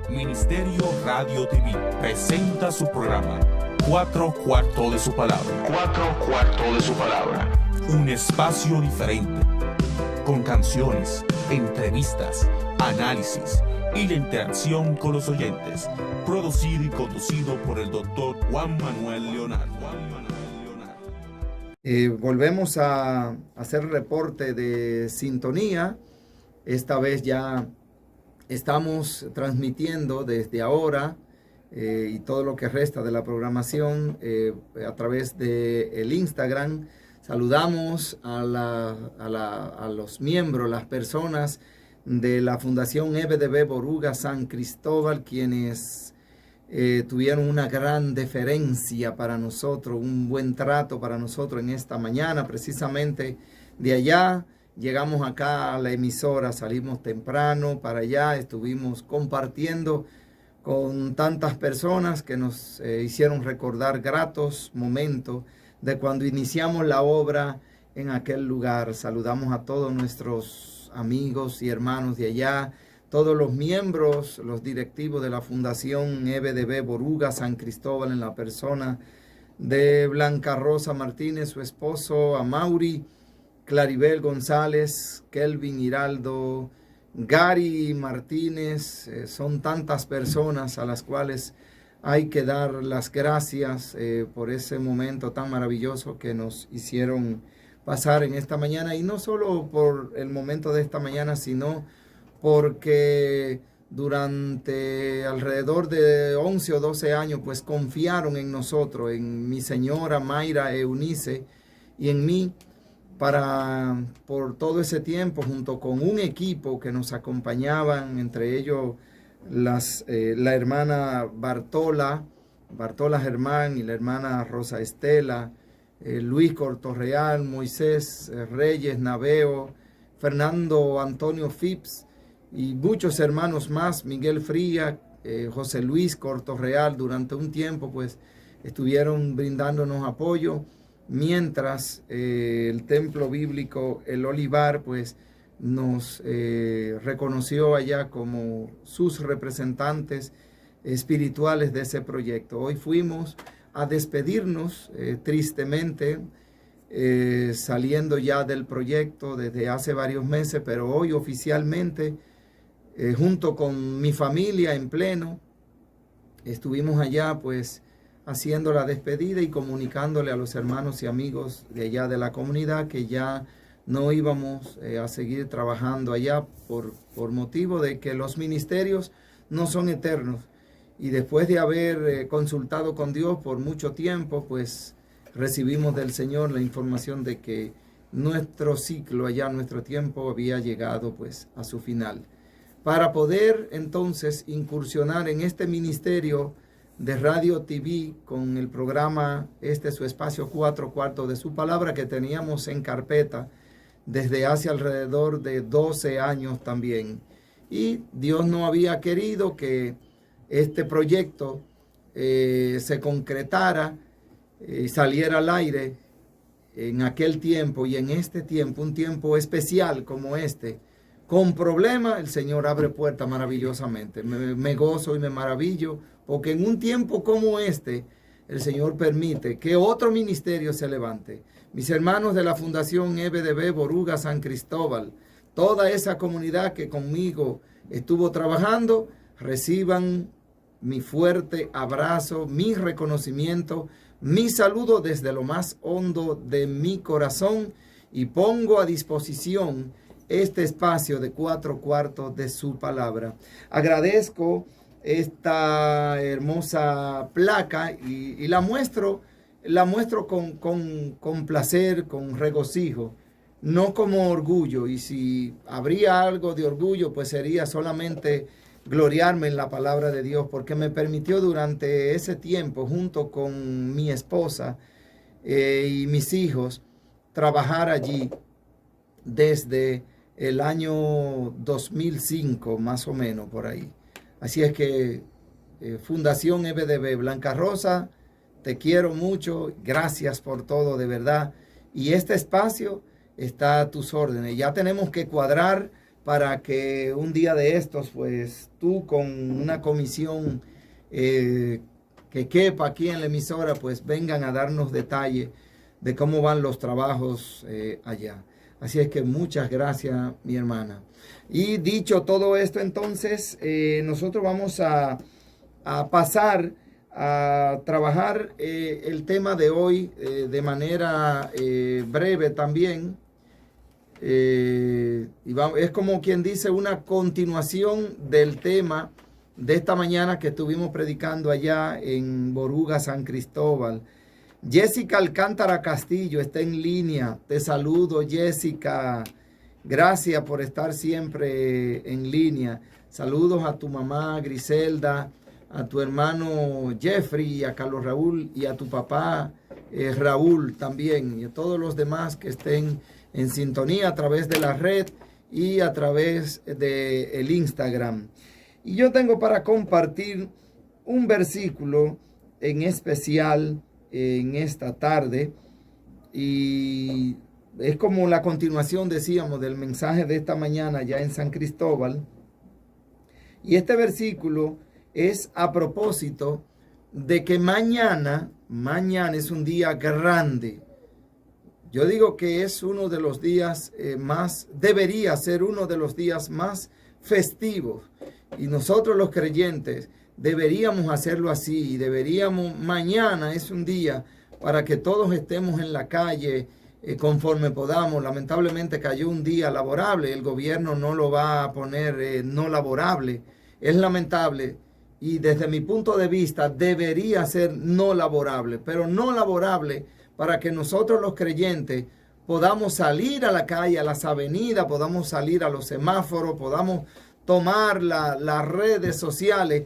Ministerio Radio TV presenta su programa Cuatro Cuartos de su Palabra. Cuatro Cuartos de su Palabra. Un espacio diferente, con canciones, entrevistas, análisis y la interacción con los oyentes. Producido y conducido por el doctor Juan Manuel Leonardo. Volvemos a hacer reporte de sintonía. Esta vez ya estamos transmitiendo desde ahora y todo lo que resta de la programación a través del Instagram. Saludamos a los miembros, las personas de la Fundación EBDB Boruga San Cristóbal, quienes tuvieron una gran deferencia para nosotros, un buen trato para nosotros en esta mañana. Precisamente de allá llegamos acá a la emisora, salimos temprano para allá, estuvimos compartiendo con tantas personas que nos hicieron recordar gratos momentos de cuando iniciamos la obra en aquel lugar. Saludamos a todos nuestros amigos y hermanos de allá, todos los miembros, los directivos de la Fundación EBDB Boruga San Cristóbal, en la persona de Blanca Rosa Martínez, su esposo, a Mauri, Claribel González, Kelvin Hiraldo, Gary Martínez. Son tantas personas a las cuales hay que dar las gracias por ese momento tan maravilloso que nos hicieron pasar en esta mañana. Y no solo por el momento de esta mañana, sino porque durante alrededor de 11 o 12 años, pues confiaron en nosotros, en mi señora Mayra Eunice y en mí, por todo ese tiempo, junto con un equipo que nos acompañaban, entre ellos la hermana Bartola Germán y la hermana Rosa Estela, Luis Cortorreal, Moisés Reyes Naveo, Fernando Antonio Phipps y muchos hermanos más, Miguel Fría, José Luis Cortorreal. Durante un tiempo pues estuvieron brindándonos apoyo, mientras el templo bíblico El Olivar pues nos reconoció allá como sus representantes espirituales de ese proyecto. Hoy fuimos a despedirnos tristemente, saliendo ya del proyecto desde hace varios meses, pero hoy oficialmente, junto con mi familia en pleno, estuvimos allá pues haciendo la despedida y comunicándole a los hermanos y amigos de allá de la comunidad que ya no íbamos a seguir trabajando allá por motivo de que los ministerios no son eternos. Y después de haber consultado con Dios por mucho tiempo, pues recibimos del Señor la información de que nuestro ciclo allá, nuestro tiempo había llegado pues a su final. Para poder entonces incursionar en este ministerio de Radio TV con el programa, su espacio Cuatro Cuartos de su Palabra, que teníamos en carpeta desde hace alrededor de 12 años también. Y Dios no había querido que este proyecto se concretara y saliera al aire en aquel tiempo y en este tiempo, un tiempo especial como este. Con problemas, el Señor abre puertas maravillosamente. Me gozo y me maravillo, porque en un tiempo como este, el Señor permite que otro ministerio se levante. Mis hermanos de la Fundación EBDB Boruga San Cristóbal, toda esa comunidad que conmigo estuvo trabajando, reciban mi fuerte abrazo, mi reconocimiento, mi saludo desde lo más hondo de mi corazón, y pongo a disposición este espacio de Cuatro Cuartos de su Palabra. Agradezco esta hermosa placa y la muestro con placer, con regocijo, no como orgullo. Y si habría algo de orgullo, pues sería solamente gloriarme en la palabra de Dios, porque me permitió durante ese tiempo, junto con mi esposa y mis hijos, trabajar allí desde el año 2005, más o menos por ahí. Así es que Fundación EBDB, Blanca Rosa, te quiero mucho, gracias por todo, de verdad. Y este espacio está a tus órdenes. Ya tenemos que cuadrar para que un día de estos, pues tú con una comisión que quepa aquí en la emisora, pues vengan a darnos detalles de cómo van los trabajos allá. Así es que muchas gracias, mi hermana. Y dicho todo esto, entonces, nosotros vamos a pasar a trabajar el tema de hoy de manera breve también. Es como quien dice una continuación del tema de esta mañana que estuvimos predicando allá en Boruga, San Cristóbal. Jessica Alcántara Castillo está en línea. Te saludo, Jessica. Gracias por estar siempre en línea. Saludos a tu mamá Griselda, a tu hermano Jeffrey, a Carlos Raúl y a tu papá Raúl también, y a todos los demás que estén en sintonía a través de la red y a través del Instagram. Y yo tengo para compartir un versículo en especial en esta tarde, y es como la continuación, decíamos, del mensaje de esta mañana ya en San Cristóbal. Y este versículo es a propósito de que mañana es un día grande. Yo digo que es uno de los días debería ser uno de los días más festivos. Y nosotros los creyentes deberíamos hacerlo así. Mañana es un día para que todos estemos en la calle conforme podamos. Lamentablemente cayó un día laborable. El gobierno no lo va a poner no laborable. Es lamentable. Y desde mi punto de vista debería ser no laborable. Pero no laborable para que nosotros los creyentes podamos salir a la calle, a las avenidas, podamos salir a los semáforos, podamos tomar las redes sociales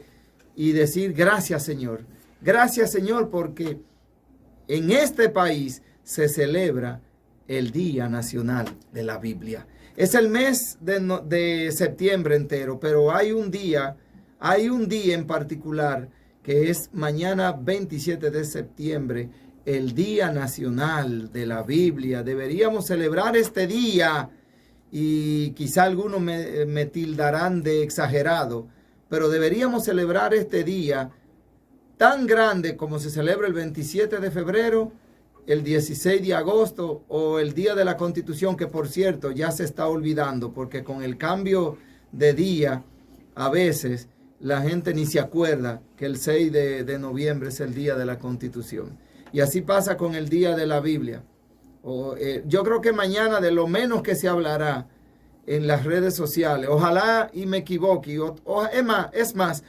y decir gracias, Señor. Gracias, Señor, porque en este país se celebra el Día Nacional de la Biblia. Es el mes de septiembre entero, pero hay un día en particular que es mañana 27 de septiembre, el Día Nacional de la Biblia. Deberíamos celebrar este día, y quizá algunos me tildarán de exagerado, pero deberíamos celebrar este día tan grande como se celebra el 27 de febrero, el 16 de agosto o el Día de la Constitución, que por cierto ya se está olvidando, porque con el cambio de día a veces la gente ni se acuerda que el 6 de noviembre es el Día de la Constitución. Y así pasa con el Día de la Biblia. Yo creo que mañana de lo menos que se hablará en las redes sociales. Ojalá y me equivoque. Es más,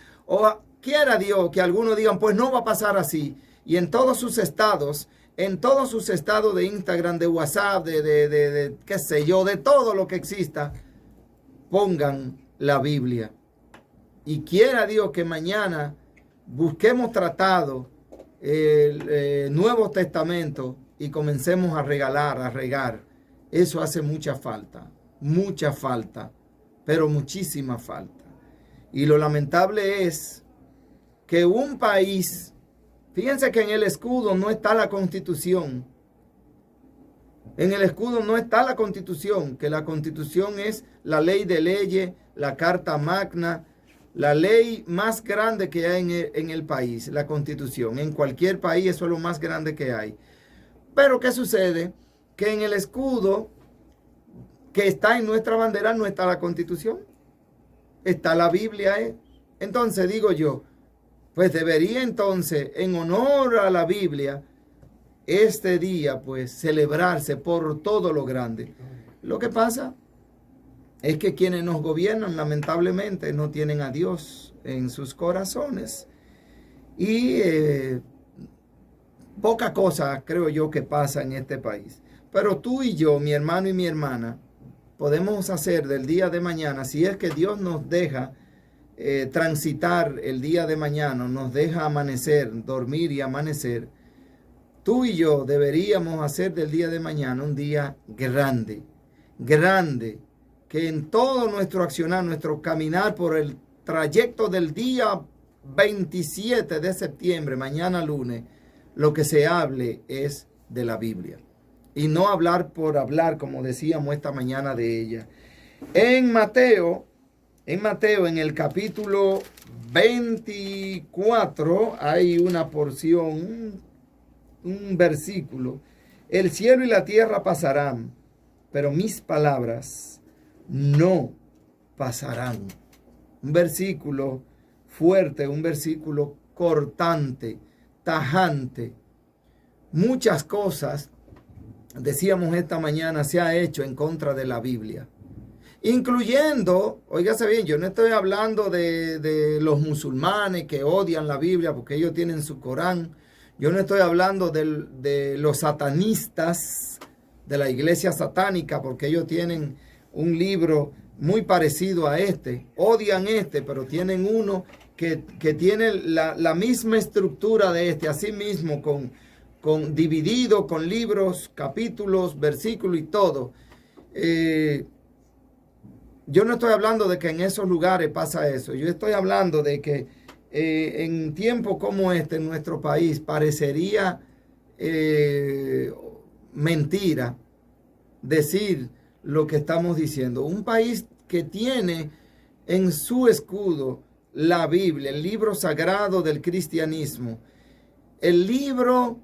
quiera Dios que algunos digan, pues no va a pasar así. Y en todos sus estados de Instagram, de WhatsApp, de qué sé yo, de todo lo que exista, pongan la Biblia. Y quiera Dios que mañana busquemos tratado el Nuevo Testamento y comencemos a regar. Eso hace mucha falta, pero muchísima falta. Y lo lamentable es que un país, fíjense que en el escudo no está la Constitución. En el escudo no está la Constitución, que la Constitución es la ley de leyes, la Carta Magna, la ley más grande que hay en el país, la Constitución. En cualquier país eso es lo más grande que hay. Pero ¿qué sucede? Que en el escudo que está en nuestra bandera no está la Constitución. Está la Biblia. Entonces digo yo, pues debería entonces, en honor a la Biblia, este día pues celebrarse por todo lo grande. Lo que pasa es que quienes nos gobiernan lamentablemente no tienen a Dios en sus corazones. Y poca cosa creo yo que pasa en este país. Pero tú y yo, mi hermano y mi hermana, podemos hacer del día de mañana, si es que Dios nos deja transitar el día de mañana, nos deja amanecer, dormir y amanecer, tú y yo deberíamos hacer del día de mañana un día grande, que en todo nuestro accionar, nuestro caminar por el trayecto del día 27 de septiembre, mañana lunes, lo que se hable es de la Biblia. Y no hablar por hablar, como decíamos esta mañana de ella. En Mateo, en el capítulo 24, hay una porción, un versículo. El cielo y la tierra pasarán, pero mis palabras no pasarán. Un versículo fuerte, un versículo cortante, tajante. Muchas cosas, decíamos esta mañana, se ha hecho en contra de la Biblia. Incluyendo, óigase bien, yo no estoy hablando de los musulmanes que odian la Biblia porque ellos tienen su Corán. Yo no estoy hablando de los satanistas de la iglesia satánica porque ellos tienen un libro muy parecido a este. Odian este, pero tienen uno que tiene la misma estructura de este, así mismo con dividido, con libros, capítulos, versículos y todo. Yo no estoy hablando de que en esos lugares pasa eso. Yo estoy hablando de que en tiempos como este en nuestro país parecería mentira decir lo que estamos diciendo. Un país que tiene en su escudo la Biblia, el libro sagrado del cristianismo, el libro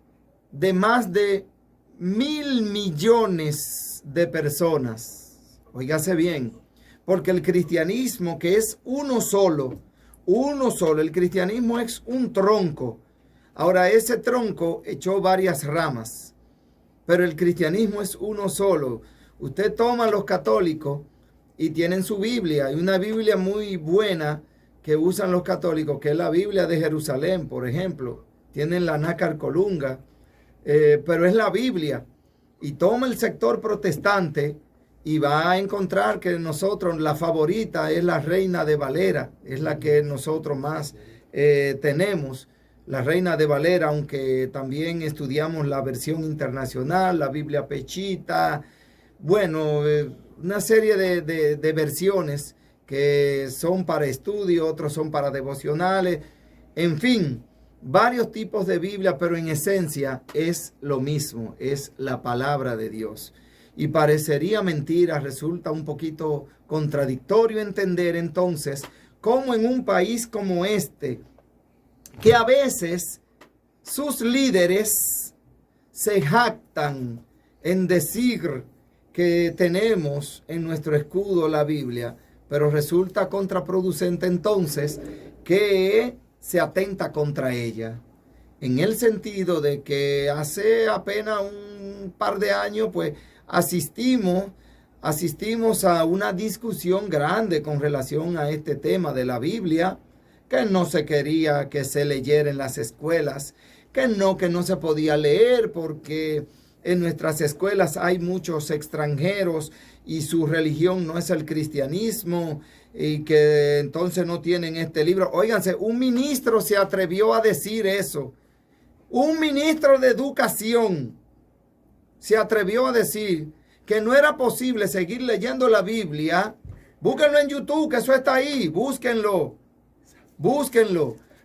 de más de 1.000 millones de personas. Óigase bien, porque el cristianismo, que es uno solo, el cristianismo es un tronco. Ahora, ese tronco echó varias ramas, pero el cristianismo es uno solo. Usted toma a los católicos y tienen su Biblia, y una Biblia muy buena que usan los católicos, que es la Biblia de Jerusalén, por ejemplo. Tienen la Nácar Colunga, pero es la Biblia. Y toma el sector protestante y va a encontrar que nosotros, la favorita es la Reina de Valera, es la que nosotros más tenemos, la Reina de Valera, aunque también estudiamos la versión internacional, la Biblia Pechita, bueno, una serie de versiones que son para estudio, otros son para devocionales, en fin, varios tipos de Biblia, pero en esencia es lo mismo, es la palabra de Dios. Y parecería mentira, resulta un poquito contradictorio entender entonces cómo en un país como este, que a veces sus líderes se jactan en decir que tenemos en nuestro escudo la Biblia, pero resulta contraproducente entonces que se atenta contra ella, en el sentido de que hace apenas un par de años, pues, asistimos a una discusión grande con relación a este tema de la Biblia, que no se quería que se leyera en las escuelas, que no se podía leer porque en nuestras escuelas hay muchos extranjeros y su religión no es el cristianismo y que entonces no tienen este libro. Óiganse, un ministro se atrevió a decir eso. Un ministro de educación se atrevió a decir que no era posible seguir leyendo la Biblia. Búsquenlo en YouTube, que eso está ahí. Búsquenlo.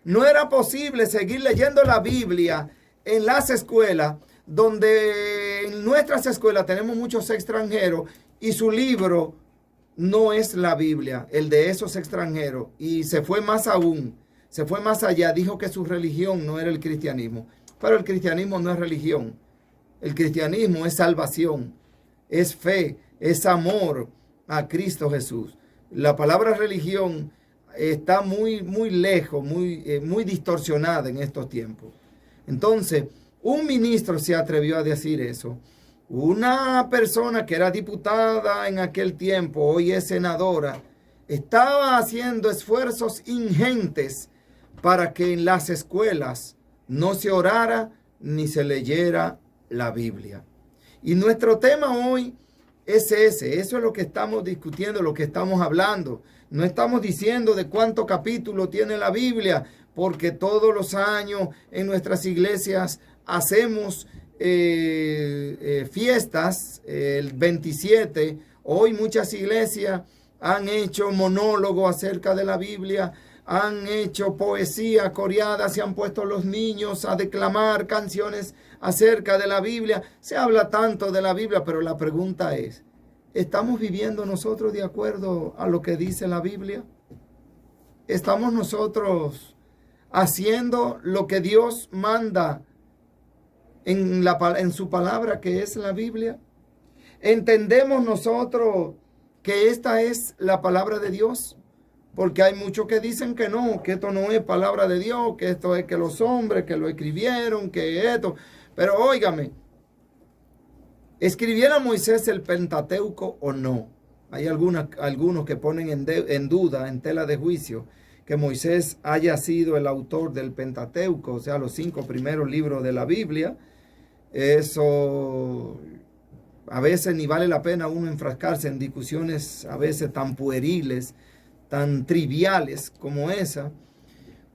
No era posible seguir leyendo la Biblia en las escuelas, donde en nuestras escuelas tenemos muchos extranjeros y su libro no es la Biblia, el de esos extranjeros. Y se fue más aún, se fue más allá. Dijo que su religión no era el cristianismo. Pero el cristianismo no es religión. El cristianismo es salvación, es fe, es amor a Cristo Jesús. La palabra religión está muy lejos, muy distorsionada en estos tiempos. Entonces, un ministro se atrevió a decir eso. Una persona que era diputada en aquel tiempo, hoy es senadora, estaba haciendo esfuerzos ingentes para que en las escuelas no se orara ni se leyera la Biblia. Y nuestro tema hoy es ese. Eso es lo que estamos discutiendo, lo que estamos hablando. No estamos diciendo de cuánto capítulo tiene la Biblia, porque todos los años en nuestras iglesias hacemos fiestas, el 27. Hoy muchas iglesias han hecho monólogo acerca de la Biblia, han hecho poesía coreada, se han puesto los niños a declamar canciones acerca de la Biblia. Se habla tanto de la Biblia, pero la pregunta es, ¿Estamos viviendo nosotros de acuerdo a lo que dice la Biblia? ¿Estamos nosotros haciendo lo que Dios manda en su palabra, que es la Biblia? ¿Entendemos nosotros que esta es la palabra de Dios? Porque hay muchos que dicen que no, que esto no es palabra de Dios, que esto es que los hombres que lo escribieron, que esto. Pero óigame, ¿escribiera Moisés el Pentateuco o no? Hay algunos que ponen en duda, en tela de juicio, que Moisés haya sido el autor del Pentateuco, o sea, los 5 primeros libros de la Biblia. Eso a veces ni vale la pena uno enfrascarse en discusiones a veces tan pueriles, tan triviales como esa.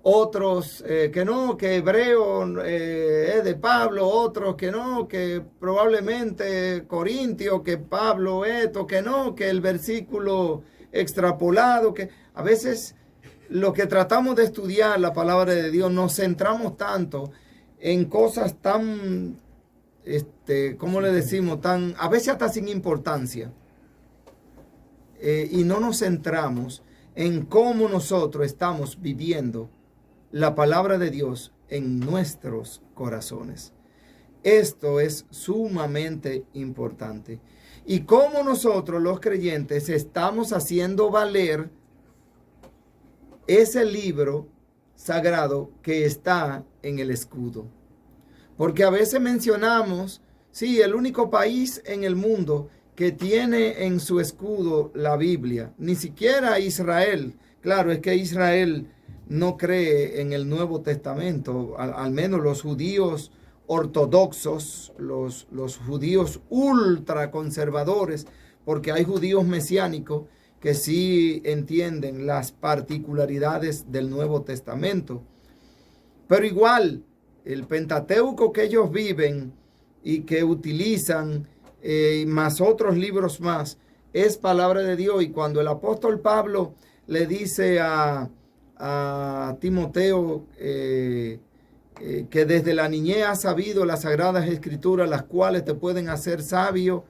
Otros que no, que Hebreo es de Pablo, otros que no, que probablemente Corintio, que Pablo esto, que no, que el versículo extrapolado, que a veces lo que tratamos de estudiar la palabra de Dios nos centramos tanto en cosas tan, ¿cómo le decimos? Tan, a veces hasta sin importancia. Y no nos centramos en cómo nosotros estamos viviendo la palabra de Dios en nuestros corazones. Esto es sumamente importante. Y cómo nosotros los creyentes estamos haciendo valer ese libro sagrado que está en el escudo. Porque a veces mencionamos, sí, el único país en el mundo que tiene en su escudo la Biblia. Ni siquiera Israel. Claro, es que Israel no cree en el Nuevo Testamento, al menos los judíos ortodoxos, los judíos ultraconservadores, porque hay judíos mesiánicos que sí entienden las particularidades del Nuevo Testamento. Pero igual, el Pentateuco que ellos viven y que utilizan, más otros libros más, es palabra de Dios. Y cuando el apóstol Pablo le dice a Timoteo que desde la niñez ha sabido las sagradas escrituras, las cuales te pueden hacer sabio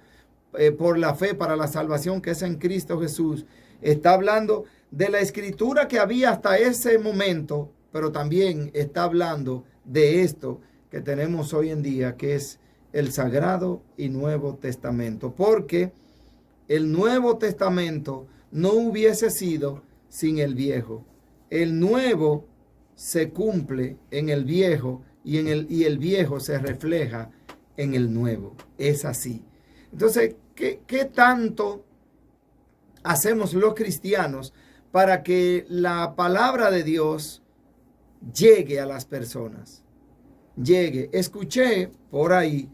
por la fe para la salvación que es en Cristo Jesús, está hablando de la escritura que había hasta ese momento, pero también está hablando de esto que tenemos hoy en día, que es el Sagrado y Nuevo Testamento, porque el Nuevo Testamento no hubiese sido sin el Viejo. El Nuevo se cumple en el Viejo y el Viejo se refleja en el Nuevo. Es así. Entonces, ¿qué tanto hacemos los cristianos para que la palabra de Dios llegue a las personas? Llegue. Escuché por ahí,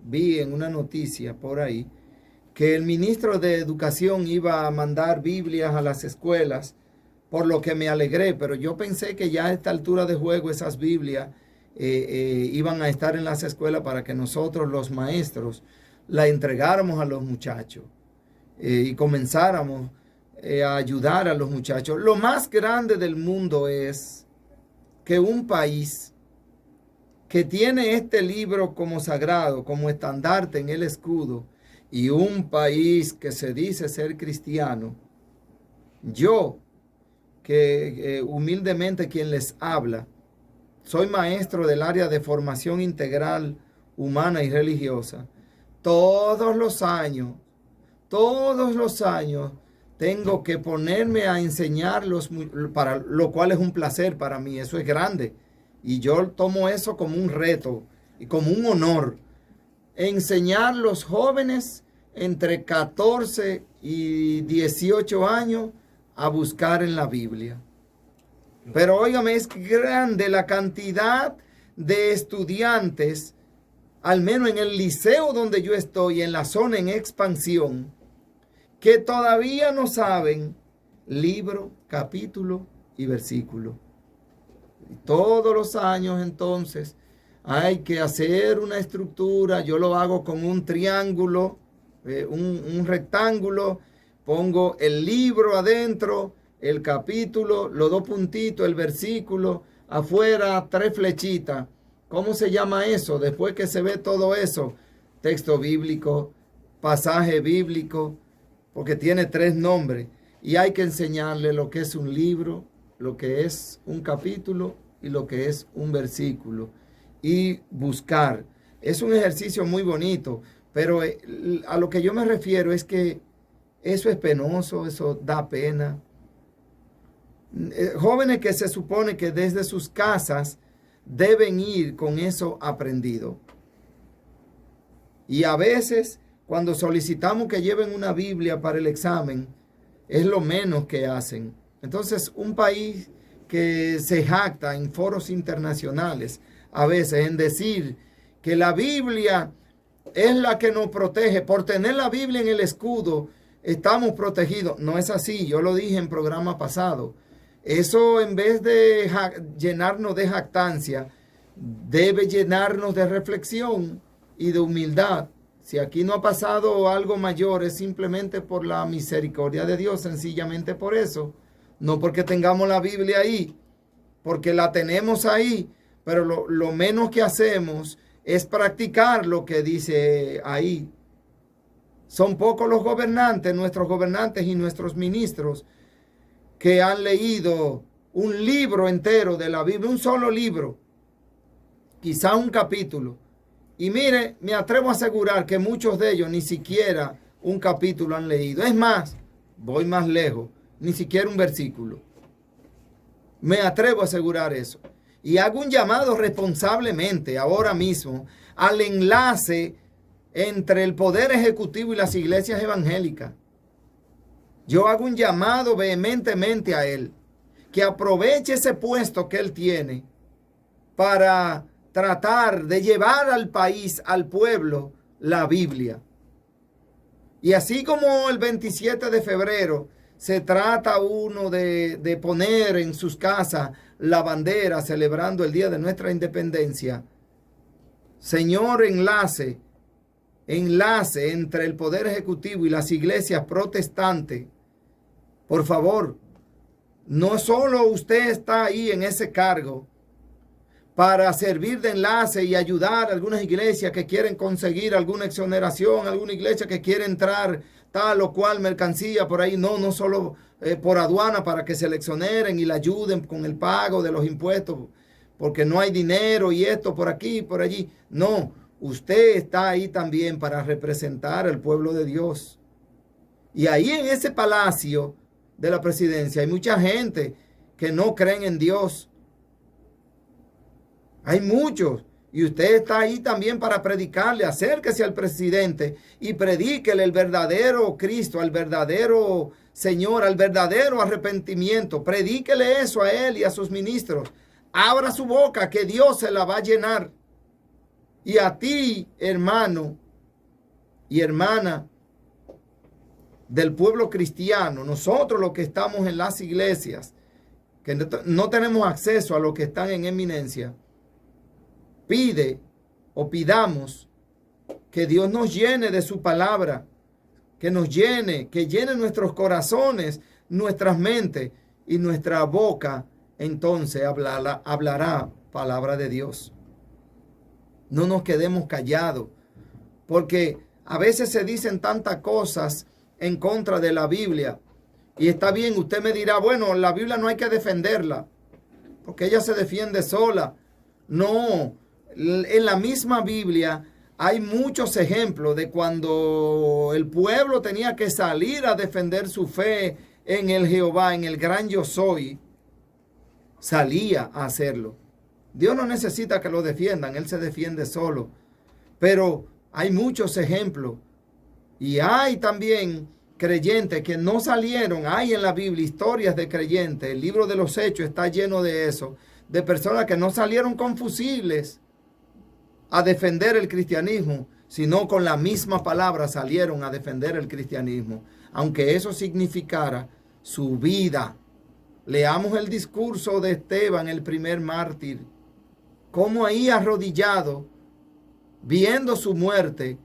vi en una noticia por ahí, que el ministro de Educación iba a mandar Biblias a las escuelas, por lo que me alegré, pero yo pensé que ya a esta altura de juego esas Biblias iban a estar en las escuelas para que nosotros los maestros la entregáramos a los muchachos y comenzáramos a ayudar a los muchachos. Lo más grande del mundo es que un país que tiene este libro como sagrado, como estandarte en el escudo, y un país que se dice ser cristiano, yo, que humildemente quien les habla, soy maestro del área de formación integral humana y religiosa, todos los años, tengo que ponerme a enseñarlos, para lo cual es un placer para mí, eso es grande. Y yo tomo eso como un reto y como un honor. Enseñar a los jóvenes entre 14 y 18 años a buscar en la Biblia. Pero óigame, es grande la cantidad de estudiantes, al menos en el liceo donde yo estoy, en la zona en expansión, que todavía no saben libro, capítulo y versículo. Y todos los años entonces hay que hacer una estructura. Yo lo hago con un triángulo, un rectángulo, pongo el libro adentro, el capítulo, los 2 puntitos, el versículo, afuera 3 flechitas. ¿Cómo se llama eso? Después que se ve todo eso, texto bíblico, pasaje bíblico, porque tiene 3 nombres. Y hay que enseñarle lo que es un libro, lo que es un capítulo y lo que es un versículo. Y buscar. Es un ejercicio muy bonito, pero a lo que yo me refiero es que eso es penoso, eso da pena. Jóvenes que se supone que desde sus casas deben ir con eso aprendido. Y a veces, cuando solicitamos que lleven una Biblia para el examen, es lo menos que hacen. Entonces, un país que se jacta en foros internacionales, a veces en decir que la Biblia es la que nos protege, por tener la Biblia en el escudo, estamos protegidos. No es así, yo lo dije en programa pasado. Eso, en vez de llenarnos de jactancia, debe llenarnos de reflexión y de humildad. Si aquí no ha pasado algo mayor, es simplemente por la misericordia de Dios, sencillamente por eso. No porque tengamos la Biblia ahí, porque la tenemos ahí, pero lo menos que hacemos es practicar lo que dice ahí. Son pocos los gobernantes, nuestros gobernantes y nuestros ministros, que han leído un libro entero de la Biblia, un solo libro, quizá un capítulo. Y mire, me atrevo a asegurar que muchos de ellos ni siquiera un capítulo han leído. Es más, voy más lejos, ni siquiera un versículo. Me atrevo a asegurar eso. Y hago un llamado responsablemente ahora mismo al enlace entre el Poder Ejecutivo y las iglesias evangélicas. Yo hago un llamado vehementemente a él, que aproveche ese puesto que él tiene para tratar de llevar al país, al pueblo, la Biblia. Y así como el 27 de febrero se trata uno de poner en sus casas la bandera celebrando el día de nuestra independencia, Señor, enlace entre el Poder Ejecutivo y las iglesias protestantes. Por favor, no solo usted está ahí en ese cargo para servir de enlace y ayudar a algunas iglesias que quieren conseguir alguna exoneración, alguna iglesia que quiere entrar tal o cual mercancía por ahí, no solo por aduana para que se le exoneren y le ayuden con el pago de los impuestos, porque no hay dinero y esto por aquí y por allí. No, usted está ahí también para representar al pueblo de Dios. Y ahí en ese palacio de la presidencia hay mucha gente que no creen en Dios. Hay muchos. Y usted está ahí también para predicarle. Acérquese al presidente y predíquele el verdadero Cristo, al verdadero Señor, al verdadero arrepentimiento. Predíquele eso a él y a sus ministros. Abra su boca, que Dios se la va a llenar. Y a ti, hermano y hermana del pueblo cristiano, nosotros los que estamos en las iglesias, que no tenemos acceso a los que están en eminencia, pidamos que Dios nos llene de su palabra, que llene nuestros corazones, nuestras mentes, y nuestra boca entonces hablará palabra de Dios. No nos quedemos callados, porque a veces se dicen tantas cosas en contra de la Biblia. Y está bien, usted me dirá, bueno, la Biblia no hay que defenderla, porque ella se defiende sola. No, en la misma Biblia hay muchos ejemplos de cuando el pueblo tenía que salir a defender su fe en el Jehová, en el gran yo soy. Salía a hacerlo. Dios no necesita que lo defiendan, Él se defiende solo. Pero hay muchos ejemplos. Y hay también creyentes que no salieron. Hay en la Biblia historias de creyentes. El libro de los Hechos está lleno de eso. De personas que no salieron con fusiles a defender el cristianismo, sino con la misma palabra salieron a defender el cristianismo, aunque eso significara su vida. Leamos el discurso de Esteban, el primer mártir, cómo ahí arrodillado, viendo su muerte,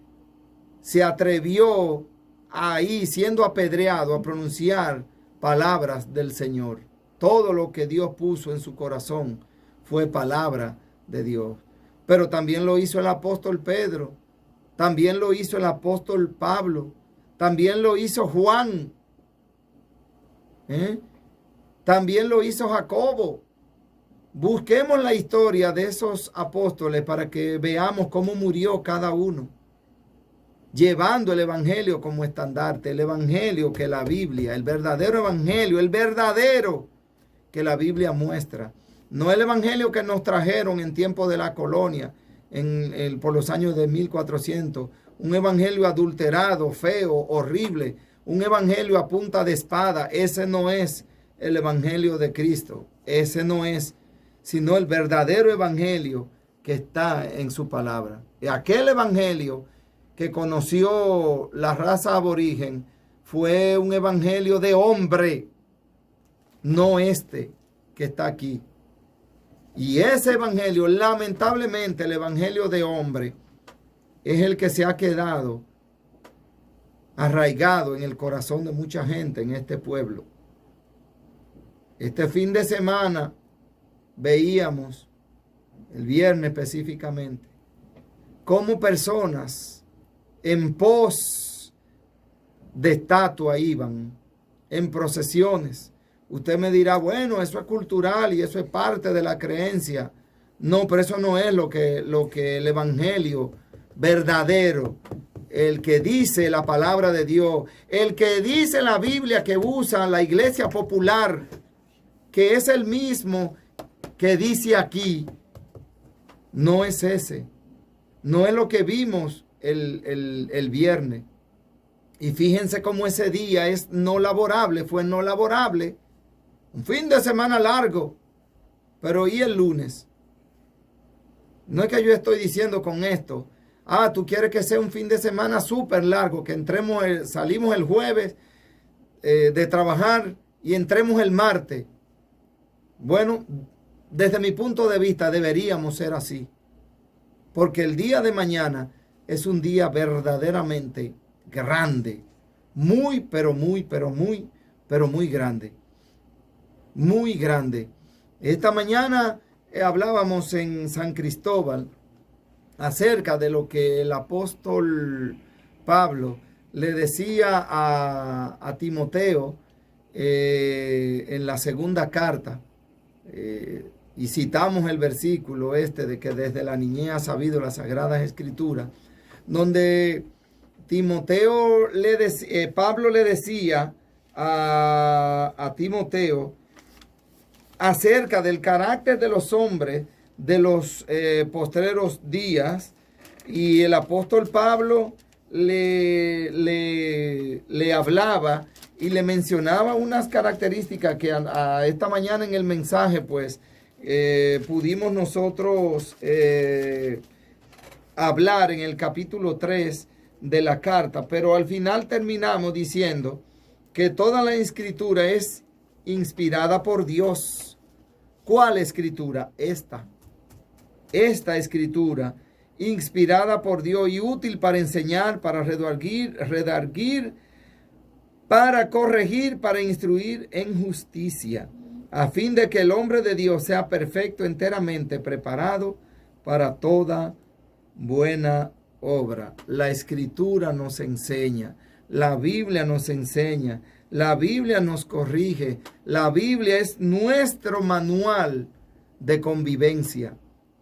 se atrevió ahí, siendo apedreado, a pronunciar palabras del Señor. Todo lo que Dios puso en su corazón fue palabra de Dios. Pero también lo hizo el apóstol Pedro. también lo hizo el apóstol Pablo, también lo hizo Juan, también lo hizo Jacobo. Busquemos la historia de esos apóstoles para que veamos cómo murió cada uno, llevando el evangelio como estandarte, el evangelio que la Biblia, el verdadero evangelio, el verdadero que la Biblia muestra. No el evangelio que nos trajeron en tiempo de la colonia, por los años de 1400, un evangelio adulterado, feo, horrible, un evangelio a punta de espada. Ese no es el evangelio de Cristo, ese no es, sino el verdadero evangelio que está en su palabra. Y aquel evangelio que conoció la raza aborigen fue un evangelio de hombre, no este que está aquí. Y ese evangelio, lamentablemente, el evangelio de hombre, es el que se ha quedado arraigado en el corazón de mucha gente en este pueblo. Este fin de semana veíamos, el viernes específicamente, cómo personas en pos de estatua iban en procesiones. Usted me dirá, bueno, eso es cultural y eso es parte de la creencia. No, pero eso no es lo que el evangelio verdadero, el que dice la palabra de Dios, el que dice la Biblia que usa la iglesia popular, que es el mismo que dice aquí, no es ese. No es lo que vimos el viernes. Y fíjense cómo ese día es no laborable, fue no laborable. Un fin de semana largo. Pero ¿y el lunes? No es que yo estoy diciendo con esto, tú quieres que sea un fin de semana súper largo, que salimos el jueves de trabajar y entremos el martes. Bueno, desde mi punto de vista deberíamos ser así. Porque el día de mañana es un día verdaderamente grande. Muy, pero muy grande. Muy grande. Esta mañana hablábamos en San Cristóbal acerca de lo que el apóstol Pablo le decía a Timoteo en la segunda carta. Y citamos el versículo de que desde la niñez ha sabido las sagradas escrituras, donde Pablo le decía a Timoteo acerca del carácter de los hombres de los postreros días, y el apóstol Pablo le hablaba y le mencionaba unas características que a esta mañana en el mensaje pues pudimos nosotros hablar en el capítulo 3 de la carta, pero al final terminamos diciendo que toda la escritura es inspirada por Dios. ¿Cuál escritura? Esta escritura inspirada por Dios y útil para enseñar, para redarguir, para corregir, para instruir en justicia, a fin de que el hombre de Dios sea perfecto, enteramente preparado para toda buena obra. La escritura nos enseña, la Biblia nos enseña, la Biblia nos corrige, la Biblia es nuestro manual de convivencia,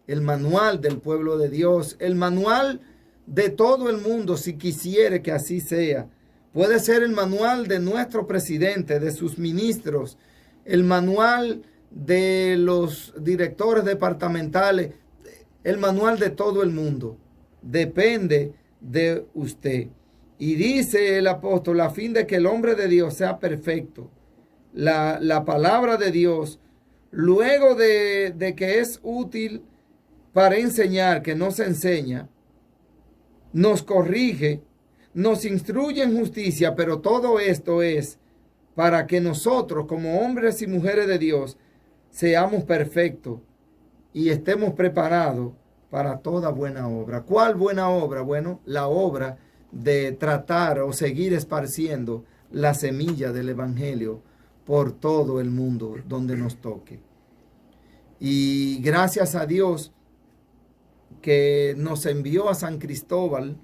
el manual del pueblo de Dios, el manual de todo el mundo, si quisiere que así sea. Puede ser el manual de nuestro presidente, de sus ministros, el manual de los directores departamentales, el manual de todo el mundo. Depende de usted. Y dice el apóstol, a fin de que el hombre de Dios sea perfecto. La palabra de Dios, luego de que es útil para enseñar, que nos enseña, nos corrige, nos instruye en justicia, pero todo esto es para que nosotros, como hombres y mujeres de Dios, seamos perfectos y estemos preparados para toda buena obra. ¿Cuál buena obra? Bueno, la obra de tratar o seguir esparciendo la semilla del evangelio por todo el mundo donde nos toque. Y gracias a Dios que nos envió a San Cristóbal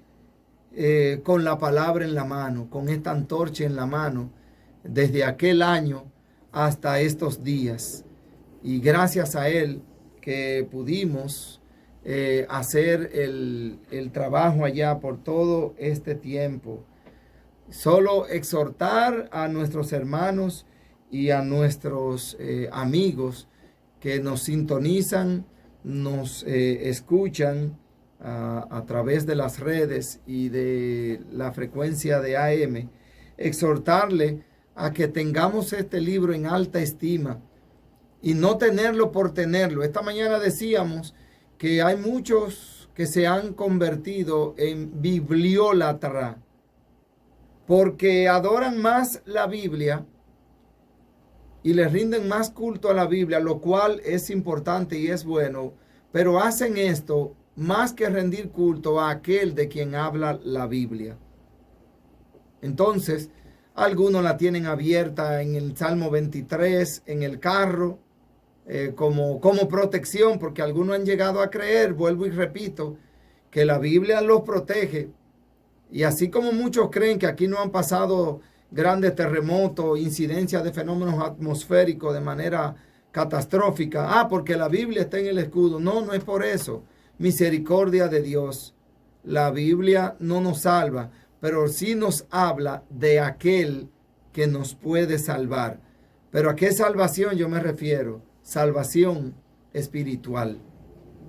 con la palabra en la mano, con esta antorcha en la mano, desde aquel año hasta estos días. Y gracias a él que pudimos hacer el trabajo allá por todo este tiempo. Solo exhortar a nuestros hermanos y a nuestros amigos que nos sintonizan, nos escuchan a través de las redes y de la frecuencia de AM, exhortarle a que tengamos este libro en alta estima y no tenerlo por tenerlo. Esta mañana decíamos que hay muchos que se han convertido en bibliólatra porque adoran más la Biblia y le rinden más culto a la Biblia, lo cual es importante y es bueno, pero hacen esto más que rendir culto a aquel de quien habla la Biblia. Entonces, algunos la tienen abierta en el Salmo 23, en el carro, como protección, porque algunos han llegado a creer, vuelvo y repito, que la Biblia los protege. Y así como muchos creen que aquí no han pasado grandes terremotos, incidencias de fenómenos atmosféricos de manera catastrófica, porque la Biblia está en el escudo. No, no es por eso. Misericordia de Dios. La Biblia no nos salva, pero sí nos habla de aquel que nos puede salvar. Pero ¿a qué salvación yo me refiero? Salvación espiritual.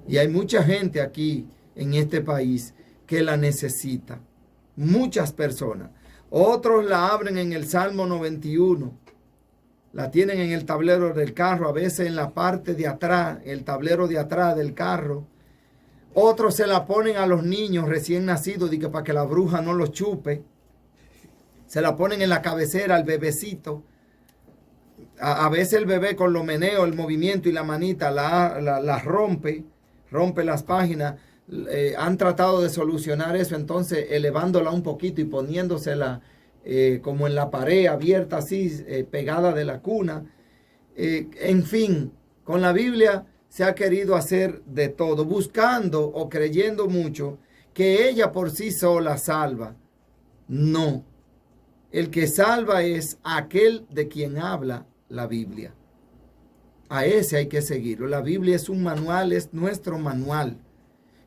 Y hay mucha gente aquí en este país que la necesita. Muchas personas. Otros la abren en el Salmo 91. La tienen en el tablero del carro, a veces en la parte de atrás, el tablero de atrás del carro. Otros se la ponen a los niños recién nacidos para que la bruja no los chupe. Se la ponen en la cabecera al bebecito. A veces el bebé con los meneos, el movimiento y la manita la rompe las páginas. Han tratado de solucionar eso, entonces elevándola un poquito y poniéndosela como en la pared abierta así, pegada de la cuna. En fin, con la Biblia se ha querido hacer de todo, buscando o creyendo mucho que ella por sí sola salva. No, el que salva es aquel de quien habla la Biblia. A ese hay que seguirlo. La Biblia es un manual, es nuestro manual.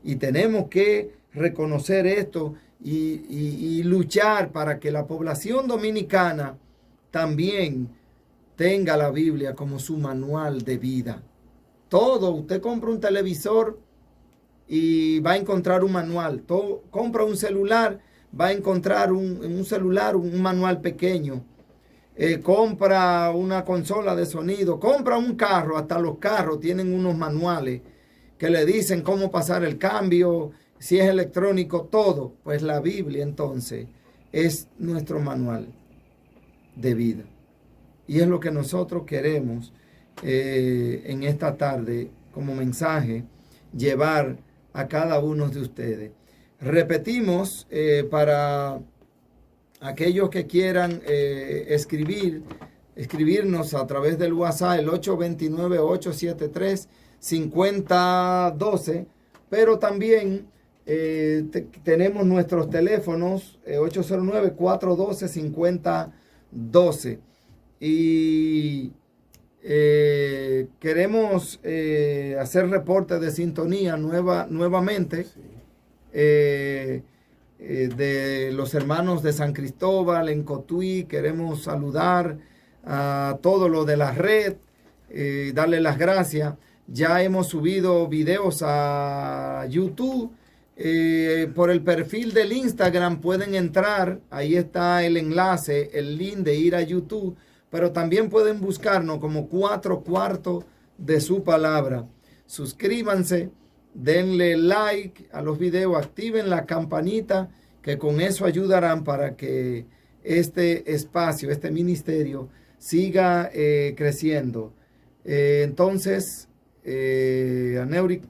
Y tenemos que reconocer esto y luchar para que la población dominicana también tenga la Biblia como su manual de vida. Todo, usted compra un televisor y va a encontrar un manual. Compra un celular, va a encontrar en un celular un manual pequeño. Compra una consola de sonido, compra un carro, hasta los carros tienen unos manuales que le dicen cómo pasar el cambio, si es electrónico, todo. Pues la Biblia entonces es nuestro manual de vida. Y es lo que nosotros queremos en esta tarde como mensaje llevar a cada uno de ustedes. Repetimos, para aquellos que quieran escribirnos a través del WhatsApp, el 829-873-5012, pero también tenemos nuestros teléfonos 809-412-5012 y queremos hacer reportes de sintonía nuevamente. Sí. De los hermanos de San Cristóbal en Cotuí. Queremos saludar a todos los de la red, darle las gracias. Ya hemos subido videos a YouTube. Por el perfil del Instagram pueden entrar, ahí está el enlace, el link de ir a YouTube, pero también pueden buscarnos como 4 cuartos de su palabra. Suscríbanse, denle like a los videos, activen la campanita, que con eso ayudarán para que este espacio, este ministerio siga creciendo. Entonces, Aneuri,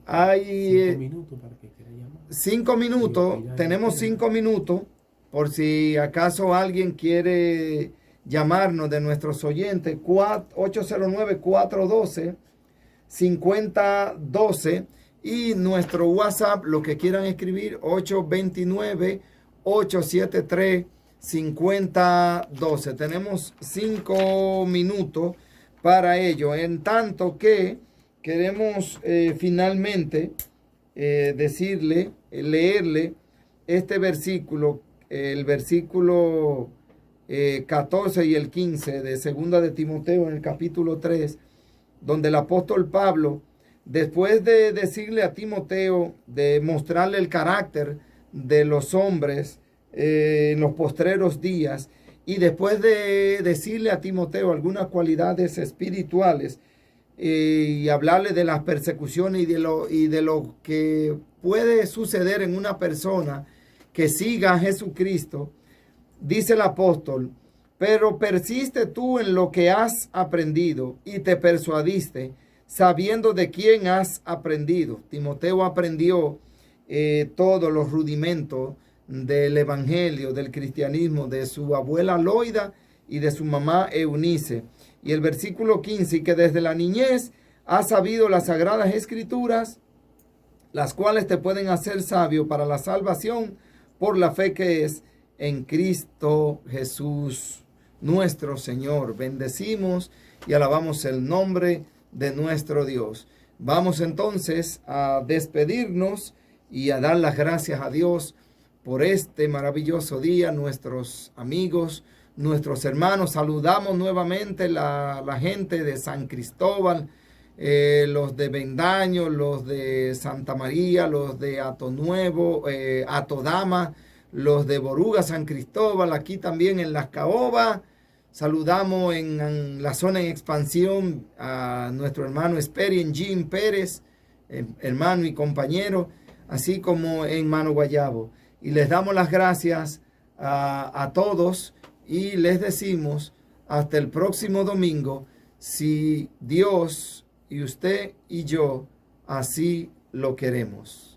hay 5 minutos para que quiera llamar. 5 minutos, tenemos 5 minutos, por si acaso alguien quiere llamarnos de nuestros oyentes, 809-412-5012, Y nuestro WhatsApp, lo que quieran escribir, 829-873-5012. Tenemos 5 minutos para ello. En tanto que queremos finalmente leerle este versículo, el versículo 14 y el 15 de Segunda de Timoteo en el capítulo 3, donde el apóstol Pablo, después de decirle a Timoteo, de mostrarle el carácter de los hombres en los postreros días, y después de decirle a Timoteo algunas cualidades espirituales y hablarle de las persecuciones y de lo que puede suceder en una persona que siga a Jesucristo, dice el apóstol: pero persiste tú en lo que has aprendido y te persuadiste, sabiendo de quién has aprendido. Timoteo aprendió todos los rudimentos del evangelio, del cristianismo, de su abuela Loida y de su mamá Eunice. Y el versículo 15, y que desde la niñez has sabido las sagradas escrituras, las cuales te pueden hacer sabio para la salvación por la fe que es en Cristo Jesús nuestro Señor. Bendecimos y alabamos el nombre de nuestro Dios. Vamos entonces a despedirnos y a dar las gracias a Dios por este maravilloso día. Nuestros amigos, nuestros hermanos, saludamos nuevamente la gente de San Cristóbal, los de Bendaño, los de Santa María, los de Atonuevo, Atodama, los de Boruga, San Cristóbal, aquí también en Las Caobas. Saludamos en la zona en expansión a nuestro hermano Esperien Jim Pérez, hermano y compañero, así como en Mano Guayabo. Y les damos las gracias a todos y les decimos hasta el próximo domingo, si Dios y usted y yo así lo queremos.